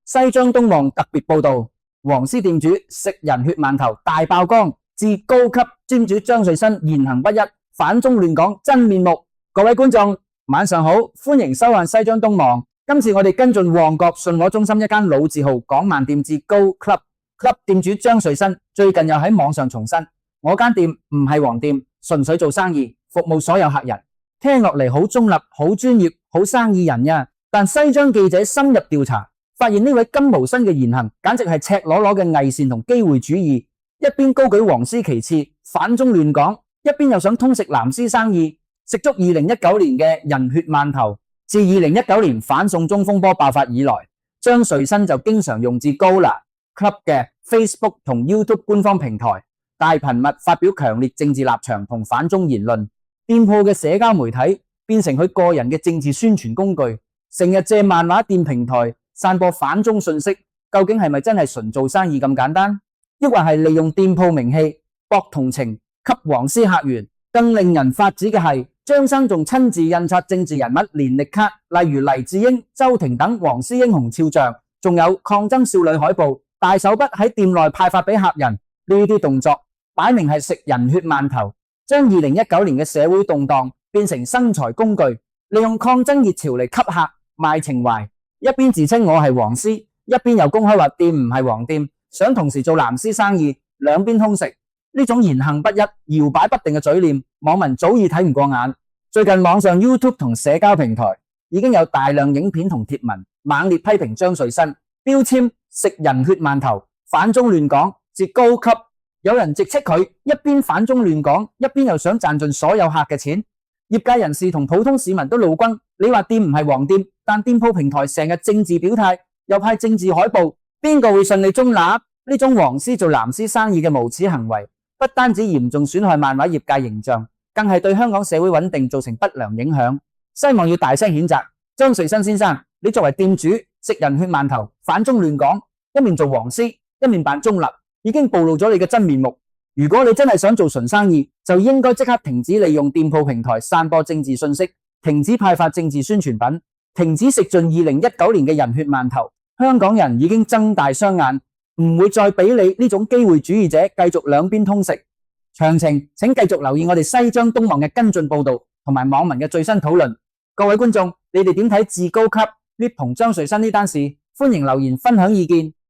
西張東望特別報道：黃絲店主食人血饅頭大曝光，致高級專主張瑞新言行不一，反中亂港真面目。各位觀眾，晚上好，歡迎收看西張東望。今次我哋跟進旺角信和中心一間老字號港漫店至高 club 店主張瑞新，最近又喺網上重申：我間店唔係黃店，純粹做生意，服務所有客人。聽落嚟好中立、好專業、好生意人呀。但西張記者深入調查，發現呢位金毛新嘅言行，簡直係赤裸裸嘅偽善同機會主義。一邊高舉黃絲旗幟，反中亂港，一邊又想通食藍絲生意，食足2019年嘅人血饅頭。自2019年反送中風波爆發以來，張瑞新就經常用至高啦 club 嘅 Facebook 同 YouTube 官方平台，大頻密發表強烈政治立場同反中言論。店鋪嘅社交媒體變成佢個人嘅政治宣傳工具，成日借漫畫店平台散播反中信息。究竟係咪真係純做生意咁簡單？抑或係利用店鋪名氣博同情吸黃絲客源？更令人髮指嘅係，張生仲親自印刷政治人物年歷卡，例如黎智英、周庭等黃絲英雄肖像，仲有抗爭少女海報，大手筆喺店內派發俾客人。呢啲動作擺明係食人血饅頭，將2019年嘅社會動盪變成生財工具，利用抗爭熱潮嚟吸客賣情懷。一邊自稱我係黃絲，一邊又公開話店唔係黃店，想同時做藍絲生意，兩邊通食。呢種言行不一、搖擺不定嘅嘴臉，網民早已睇唔過眼。最近網上 YouTube 同社交平台已經有大量影片同貼文猛烈批評張瑞新，標籤食人血饅頭、反中亂港至高級。有人直斥佢一邊反中亂港，一邊又想賺盡所有客嘅錢。業界人士同普通市民都怒轟，你話店唔係黃店，但店鋪平台成日政治表態，又派政治海報，邊個會信你中立？呢種黃絲做藍絲生意嘅無恥行為，不單止嚴重損害漫畫業界形象，更係對香港社會穩定造成不良影響。西網要大聲譴責張瑞新先生，你作為店主食人血饅頭、反中亂港，一面做黃絲，一面扮中立，已經暴露咗你嘅真面目。如果你真係想做純生意，就應該即刻停止利用店鋪平台散播政治信息，停止派發政治宣傳品，停止食盡2019年嘅人血饅頭。香港人已經睜大雙眼，唔會再俾你呢種機會主義者繼續兩邊通食。詳情請繼續留意我哋西張東望嘅跟進報道同埋網民嘅最新討論。各位觀眾，你哋點睇至高級 lift 同張瑞新呢單事？歡迎留言分享意見。